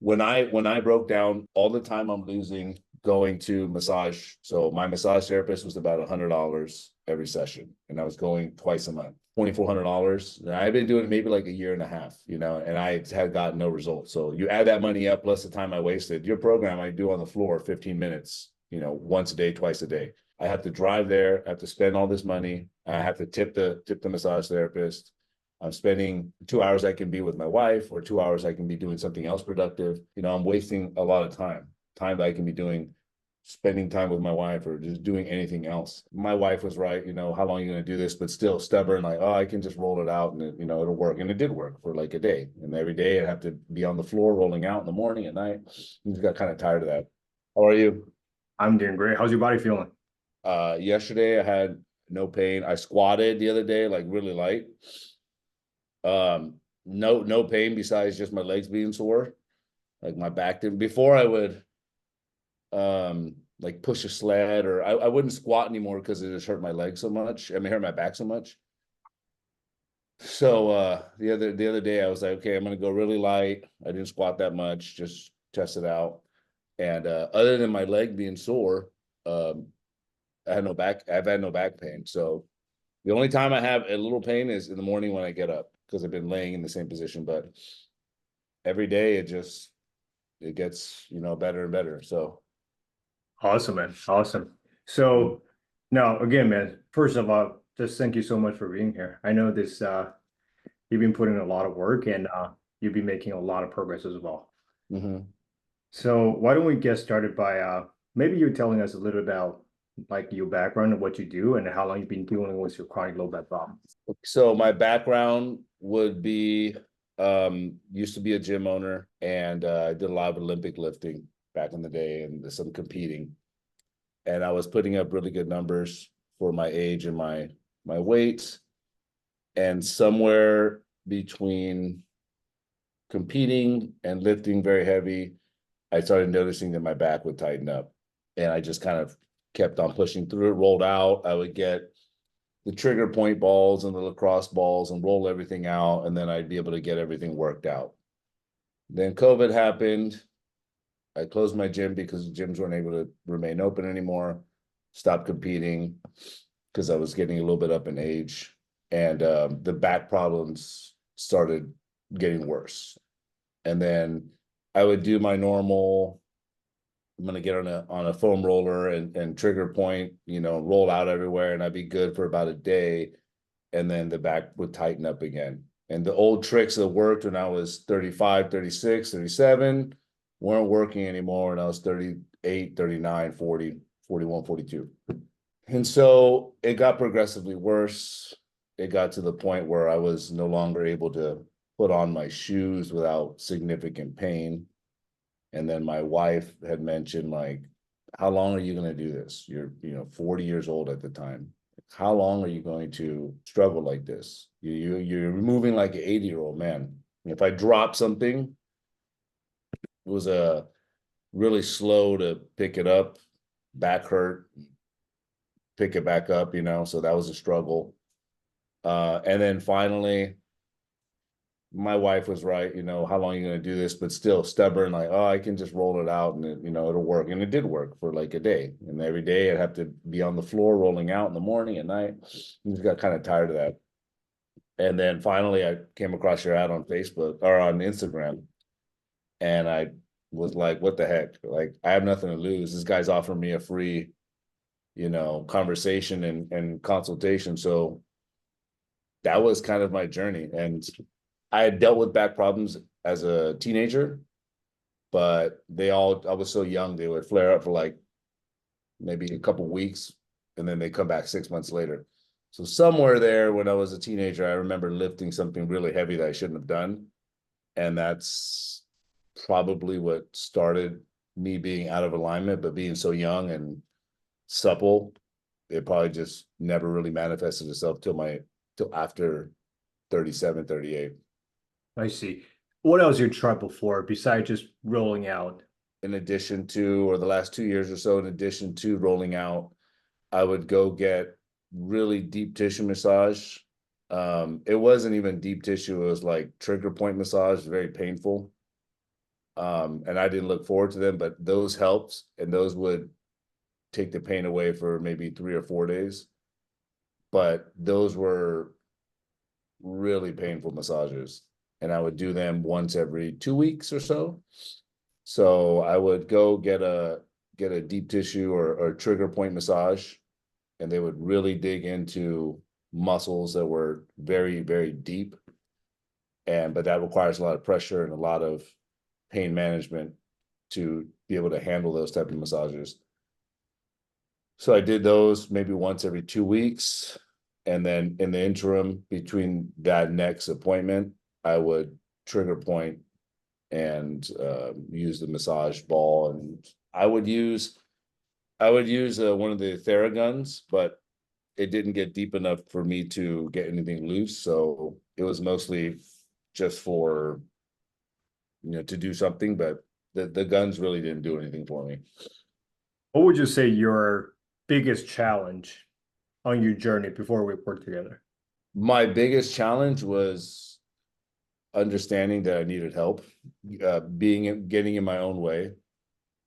when I broke down all the time I'm losing going to massage. So my massage therapist was about $100 every session, and I was going twice a month, $2,400. And I've been doing it maybe like a year and a half, and I had gotten no results. So you add that money up plus the time I wasted. Your program I do on the floor 15 minutes, once a day, twice a day. I have to drive there, I have to spend all this money. I have to tip the massage therapist. I'm spending 2 hours I can be with my wife, or 2 hours I can be doing something else productive. I'm wasting a lot of time that I can be spending time with my wife or just doing anything else. My wife was right, how long are you going to do this? But still stubborn, like, oh, I can just roll it out and it'll work. And it did work for like a day. And every day I'd have to be on the floor rolling out in the morning, at night. I just got kind of tired of that. How are you? I'm doing great. How's your body feeling? Yesterday I had no pain. I squatted the other day, like really light. No pain besides just my legs being sore. Like my back didn't. Before I would like push a sled, or I wouldn't squat anymore because it just hurt my legs so much. I mean, hurt my back so much. So the other day I was like, okay, I'm gonna go really light. I didn't squat that much, just test it out. And other than my leg being sore, I've had no back pain. So the only time I have a little pain is in the morning when I get up, because I've been laying in the same position. But every day it gets, better and better. So Awesome, man. Awesome. So now again, man, first of all, just thank you so much for being here. I know this you've been putting in a lot of work and you've been making a lot of progress as well. mhm. So why don't we get started by maybe you telling us a little about like your background and what you do and how long you've been dealing with your chronic low back problem. So my background would be used to be a gym owner, and I did a lot of Olympic lifting back in the day and some competing. And I was putting up really good numbers for my age and my weight. And somewhere between competing and lifting very heavy, I started noticing that my back would tighten up. And I just kind of kept on pushing through it, rolled out. I would get the trigger point balls and the lacrosse balls and roll everything out, and then I'd be able to get everything worked out. Then COVID happened. I closed my gym because the gyms weren't able to remain open anymore. Stopped competing because I was getting a little bit up in age, and the back problems started getting worse. And then I would do my normal. I'm gonna get on a foam roller and trigger point, roll out everywhere, and I'd be good for about a day, and then the back would tighten up again. And the old tricks that worked when I was 35, 36, 37 weren't working anymore when I was 38, 39, 40, 41, 42. And so it got progressively worse. It got to the point where I was no longer able to put on my shoes without significant pain. And then my wife had mentioned, like, how long are you going to do this? You're, 40 years old at the time. How long are you going to struggle like this? You're moving like an 80-year-old man. If I drop something, it was really slow to pick it up, back hurt, pick it back up, so that was a struggle. And then finally, my wife was right, how long are you going to do this? But still stubborn, like, oh, I can just roll it out and it'll work. And it did work for like a day. And every day I'd have to be on the floor rolling out in the morning, at night. I just got kind of tired of that. And then finally I came across your ad on Facebook or on Instagram. And I was like, what the heck? Like, I have nothing to lose. This guy's offering me a free, conversation and consultation. So that was kind of my journey. And I had dealt with back problems as a teenager, but I was so young, they would flare up for like maybe a couple weeks, and then they come back 6 months later. So somewhere there when I was a teenager, I remember lifting something really heavy that I shouldn't have done. And that's probably what started me being out of alignment, but being so young and supple, it probably just never really manifested itself till after 37, 38. I see. What else you tried before besides just rolling out? In addition to, or the last 2 years or so, in addition to rolling out, I would go get really deep tissue massage. It wasn't even deep tissue, it was like trigger point massage, very painful. And I didn't look forward to them, but those helped, and those would take the pain away for maybe 3 or 4 days. But those were really painful massages, and I would do them once every 2 weeks or so. So I would go get a deep tissue or trigger point massage, and they would really dig into muscles that were very, very deep. And but that requires a lot of pressure and a lot of pain management to be able to handle those type of massages. So I did those maybe once every 2 weeks. And then in the interim between that next appointment, I would trigger point and use the massage ball. And I would use one of the Theraguns, but it didn't get deep enough for me to get anything loose. So it was mostly just for, to do something, but the guns really didn't do anything for me. What would you say your biggest challenge on your journey before we worked together? My biggest challenge was understanding that I needed help, getting in my own way,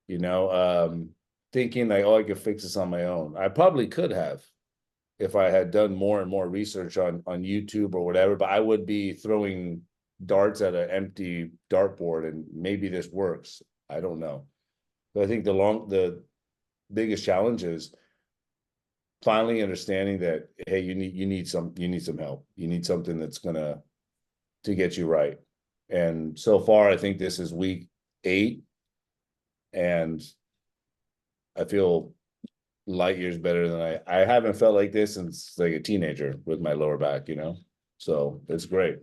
you know, thinking like, oh, I could fix this on my own. I probably could have if I had done more and more research on YouTube or whatever, but I would be throwing darts at an empty dartboard and maybe this works. I don't know. But I think the biggest challenge is finally understanding that, hey, you need some help. You need something that's gonna to get you right. And so far, I think this is week 8, and I feel light years better than I haven't felt like this since like a teenager with my lower back, So it's great.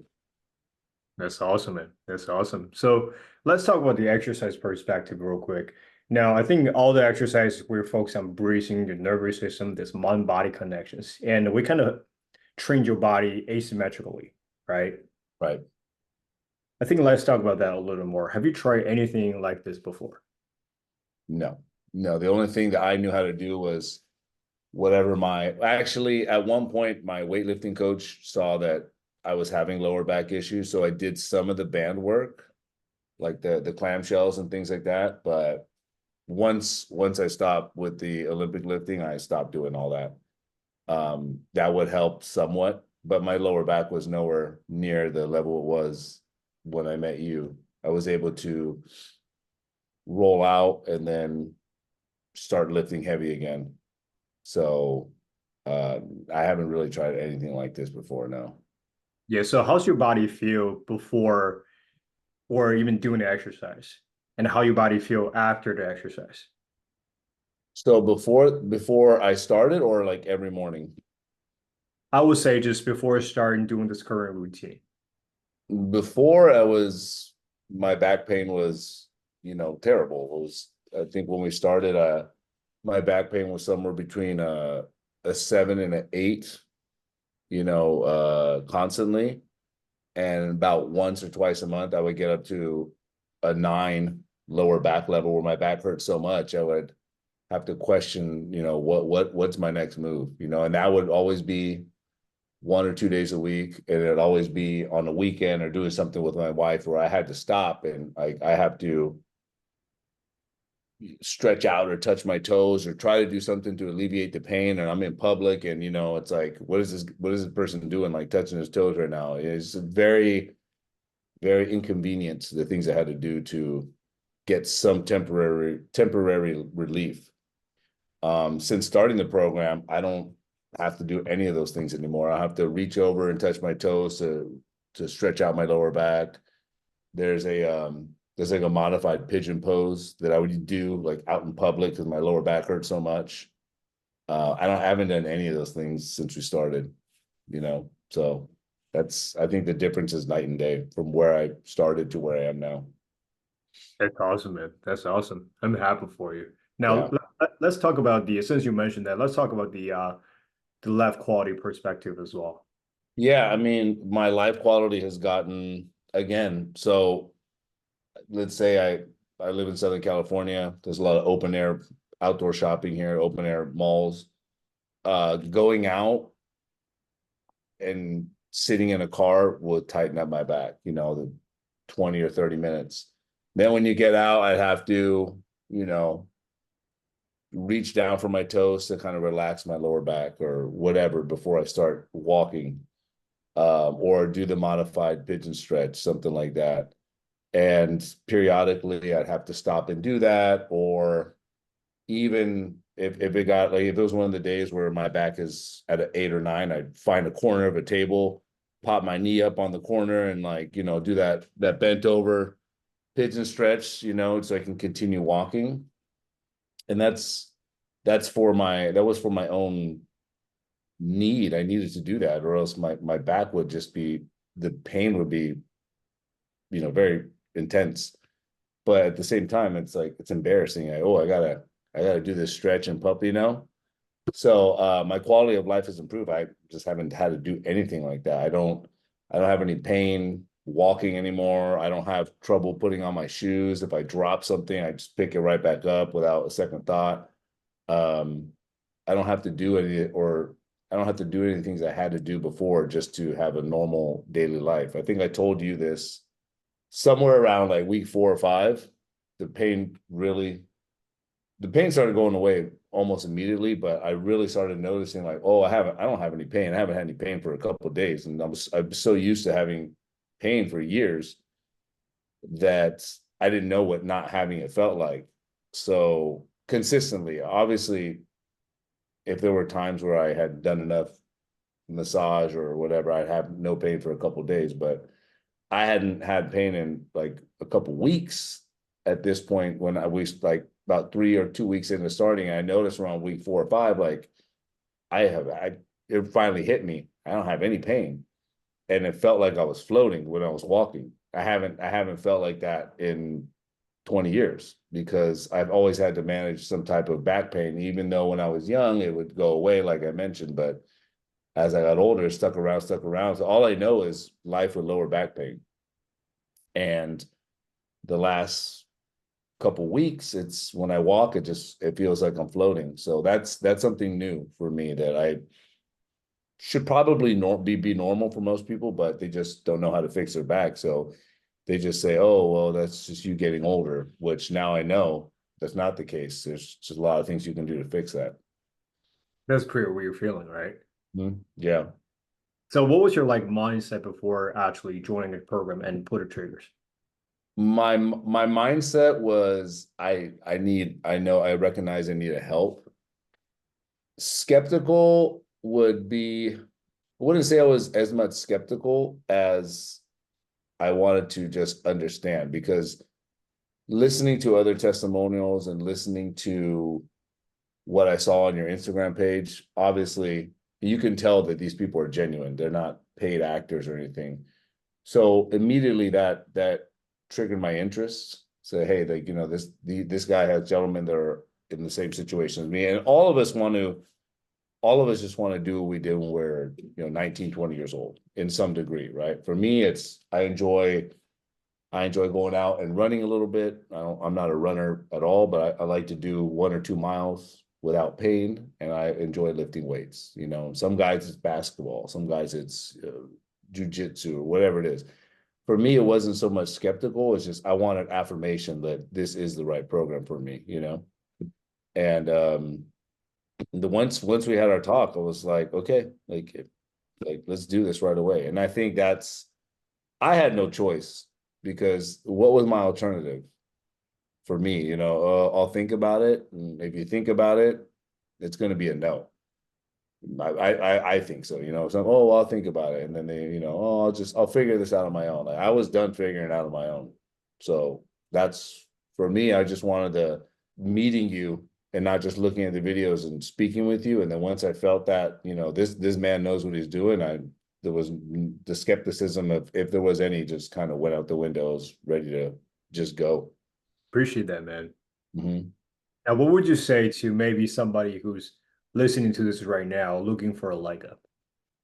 That's awesome, man. That's awesome. So let's talk about the exercise perspective real quick. Now, I think all the exercise we're focused on breathing, the nervous system, this mind-body connections, and we kind of train your body asymmetrically, right? Right. I think let's talk about that a little more. Have you tried anything like this before? No, no. The only thing that I knew how to do was whatever actually at one point, my weightlifting coach saw that I was having lower back issues. So I did some of the band work, like the clamshells and things like that. But once I stopped with the Olympic lifting, I stopped doing all that. That would help somewhat, but my lower back was nowhere near the level it was when I met you. I was able to roll out and then start lifting heavy again. So I haven't really tried anything like this before, no. Yeah, so how's your body feel before or even doing the exercise? And how your body feel after the exercise? So before I started, or like every morning? I would say just before starting doing this current routine. Before my back pain was, terrible. It was, I think when we started, my back pain was somewhere between a 7 and an 8, constantly. And about once or twice a month, I would get up to a 9 lower back level where my back hurt so much I would have to question, what's my next move, and that would always be 1 or 2 days a week, and it'd always be on a weekend or doing something with my wife where I had to stop and I have to stretch out or touch my toes or try to do something to alleviate the pain, and I'm in public and it's like, what is this person doing, like touching his toes right now? It's very, very inconvenient, the things I had to do to get some temporary relief. Since starting the program, I don't have to do any of those things anymore. I have to reach over and touch my toes to stretch out my lower back. There's like a modified pigeon pose that I would do like out in public because my lower back hurts so much. I haven't done any of those things since we started, So I think the difference is night and day from where I started to where I am now. That's awesome, man. That's awesome. I'm happy for you. Now, Yeah. let's talk about since you mentioned that, let's talk about the left quality perspective as well. Yeah, I mean, my life quality has gotten, again, so let's say I live in Southern California. There's a lot of open air outdoor shopping here, open air malls. Going out and sitting in a car will tighten up my back, the 20 or 30 minutes. Then when you get out, I'd have to, reach down for my toes to kind of relax my lower back or whatever before I start walking, or do the modified pigeon stretch, something like that. And periodically, I'd have to stop and do that, or even if it got like if it was one of the days where my back is at an 8 or 9, I'd find a corner of a table, pop my knee up on the corner, and do that bent over pigeon stretch, so I can continue walking. And that was for my own need. I needed to do that, or else my back would just be the pain would be, very intense. But at the same time, it's like it's embarrassing. I gotta do this stretch and pup, So my quality of life has improved. I just haven't had to do anything like that. I don't have any pain walking anymore. I don't have trouble putting on my shoes. If I drop something, I just pick it right back up without a second thought. Um, I don't have to do any or I don't have to do any things I had to do before just to have a normal daily life. I think I told you this somewhere around like week 4 or 5. The pain really the pain started going away almost immediately, but I really started noticing like, oh, I don't have any pain. I haven't had any pain for a couple of days. And I'm so used to having pain for years that I didn't know what not having it felt like. So consistently, obviously, if there were times where I had done enough massage or whatever, I'd have no pain for a couple of days, but I hadn't had pain in like a couple of weeks at this point when I was like about 3 or 2 weeks into starting. And I noticed around week 4 or 5, like it finally hit me. I don't have any pain. And it felt like I was floating when I was walking. I haven't felt like that in 20 years because I've always had to manage some type of back pain, even though when I was young, it would go away, like I mentioned. But as I got older, it stuck around, stuck around. So all I know is life with lower back pain. And the last couple weeks, it's when I walk, it feels like I'm floating. So that's something new for me that I should probably be normal for most people, but they just don't know how to fix their back. So they just say, oh, well, that's just you getting older, which now I know that's not the case. There's just a lot of things you can do to fix that. That's pretty weird feeling, right? Yeah. So what was your like mindset before actually joining the program and pull the triggers? My mindset was I recognize I need a help. Skeptical would be, I wouldn't say I was as much skeptical as I wanted to just understand, because listening to other testimonials and listening to what I saw on your Instagram page, obviously you can tell that these people are genuine. They're not paid actors or anything. So immediately that triggered my interest. Say, hey, like, this guy has gentlemen that are in the same situation as me. And all of us just want to do what we did when we're 19, 20 years old in some degree, right? For me, I enjoy going out and running a little bit. I'm not a runner at all, but I like to do 1 or 2 miles without pain, and I enjoy lifting weights. Some guys it's basketball, some guys it's jujitsu or whatever it is. For me, it wasn't so much skeptical. It's just I wanted affirmation that this is the right program for me. And once we had our talk, I was like, okay, like let's do this right away. And I think I had no choice, because what was my alternative for me? I'll think about it. And if you think about it, it's going to be a no. I think so. So, oh, I'll think about it. And then oh, I'll figure this out on my own. Like, I was done figuring it out on my own. So that's for me. I just wanted to meeting you and not just looking at the videos and speaking with you. And then once I felt that, this man knows what he's doing, there was the skepticism of, if there was any, just kind of went out the window. I was ready to just go. Appreciate that, man. Mm-hmm. Now, what would you say to maybe somebody who's listening to this right now, looking for a leg up?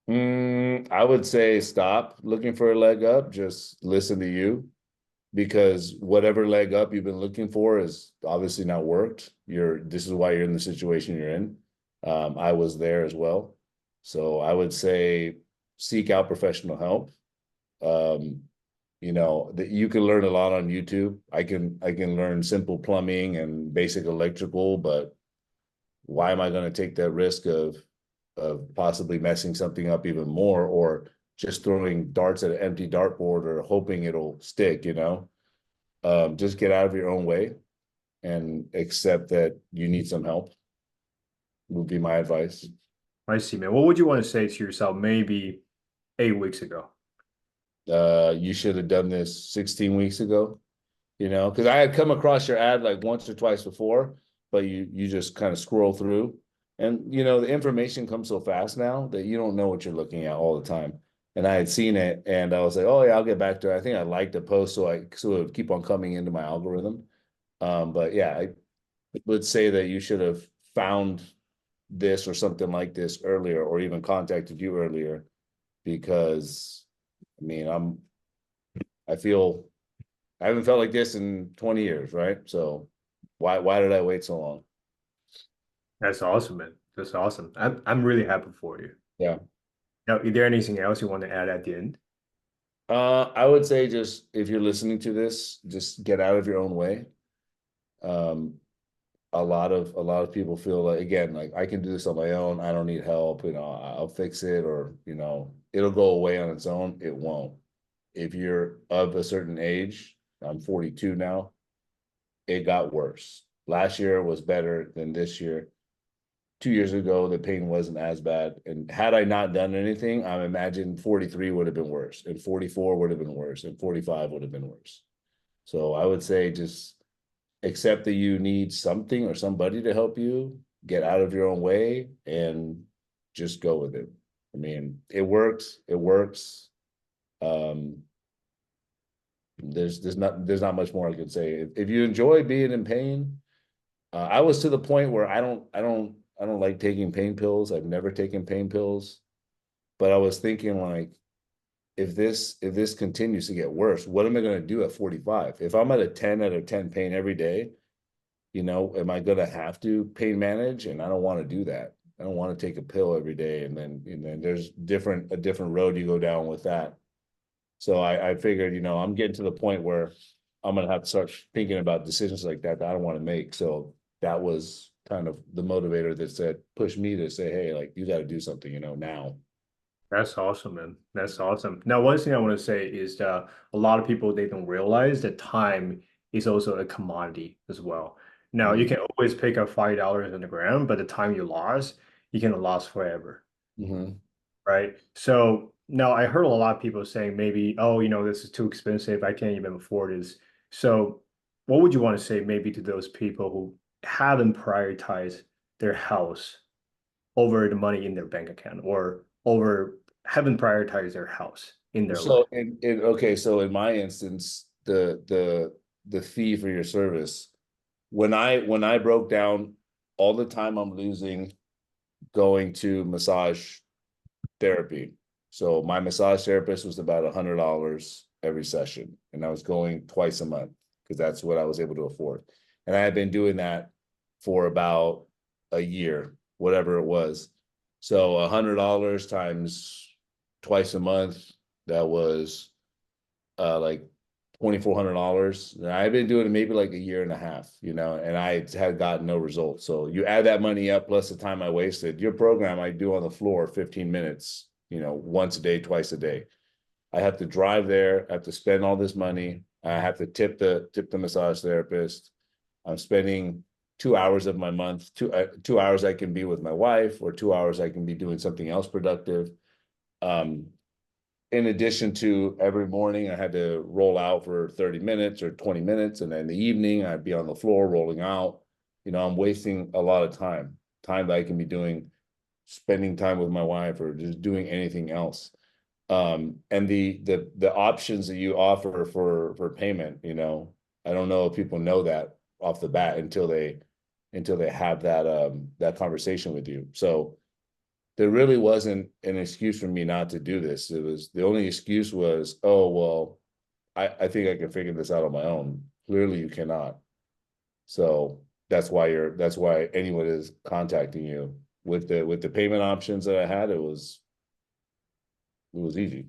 I would say stop looking for a leg up. Just listen to you, because whatever leg up you've been looking for is obviously not worked. This is why you're in the situation you're in. I was there as well. So I would say seek out professional help. Um, You know, that you can learn a lot on YouTube. I can learn simple plumbing and basic electrical, but why am I going to take that risk of possibly messing something up even more, or just throwing darts at an empty dartboard or hoping it'll stick, you know? Just get out of your own way and accept that you need some help would be my advice. I see, man. What would you want to say to yourself maybe 8 weeks ago? You should have done this 16 weeks ago, you know, because I had come across your ad like once or twice before, but you just kind of scroll through, and you know the information comes so fast now that you don't know what you're looking at all the time. And I had seen it, and I was like, oh yeah, I'll get back to it. I think I liked the post, so I sort of keep on coming into my algorithm. But yeah, I would say that you should have found this or something like this earlier, or even contacted you earlier, because I mean, I feel I haven't felt like this in 20 years, right? So why did I wait so long? That's awesome, man. That's awesome. I'm really happy for you. Yeah. Now, is there anything else you want to add at the end? I would say just if you're listening to this, just get out of your own way. Um, a lot of people feel like, again, like I can do this on my own. I don't need help. You know, I'll fix it, or you know, it'll go away on its own. It won't. If you're of a certain age, I'm 42 now, it got worse. Last year was better than this year. 2 years ago, the pain wasn't as bad. And had I not done anything, I imagine 43 would have been worse, and 44 would have been worse, and 45 would have been worse. So I would say just accept that you need something or somebody to help you get out of your own way and just go with it. I mean, it works. It works. Um, there's not much more I can say. If you enjoy being in pain, I was to the point where I don't like taking pain pills. I've never taken pain pills, but I was thinking like, if this continues to get worse, what am I going to do at 45? If I'm at a 10 out of 10 pain every day, you know, am I going to have to pain manage? And I don't want to do that. I don't want to take a pill every day, and then there's a different road you go down with that. So I figured, you know, I'm getting to the point where I'm gonna have to start thinking about decisions like that I don't want to make. So that was kind of the motivator that said, push me to say, hey, like you got to do something, you know, now. That's awesome, man. That's awesome. Now, one thing I want to say is that a lot of people they don't realize that time is also a commodity as well. Now, you Mhm. can always pick up $5 on the ground, but the time you lost, you can last forever, Mhm. right? So now I heard a lot of people saying maybe, oh, this is too expensive. I can't even afford this. So, what would you want to say maybe to those people who haven't prioritized their house over the money in their bank account or over haven't prioritized their house in their life? So okay, so in my instance, the fee for your service, when I broke down all the time I'm losing going to massage therapy. So my massage therapist was about $100 every session, and I was going twice a month because that's what I was able to afford. And I had been doing that for about a year, whatever it was. So $100 times twice a month, that was like $2,400. And I've been doing it maybe like a year and a half, you know, and I had gotten no results. So you add that money up plus the time I wasted. Your program I do on the floor 15 minutes, you know, once a day, twice a day. I have to drive there, I have to spend all this money. I have to tip the massage therapist. I'm spending 2 hours of my month, 2 hours I can be with my wife, or 2 hours I can be doing something else productive. Um, in addition to every morning I had to roll out for 30 minutes or 20 minutes, and then in the evening I'd be on the floor rolling out. You know, I'm wasting a lot of time that I can be doing, spending time with my wife or just doing anything else. And the options that you offer for payment, you know, I don't know if people know that off the bat until they have that conversation with you. So there really wasn't an excuse for me not to do this. It was, the only excuse was, oh, well, I think I can figure this out on my own. Clearly you cannot. So that's why anyone is contacting you with the payment options that I had. It was easy.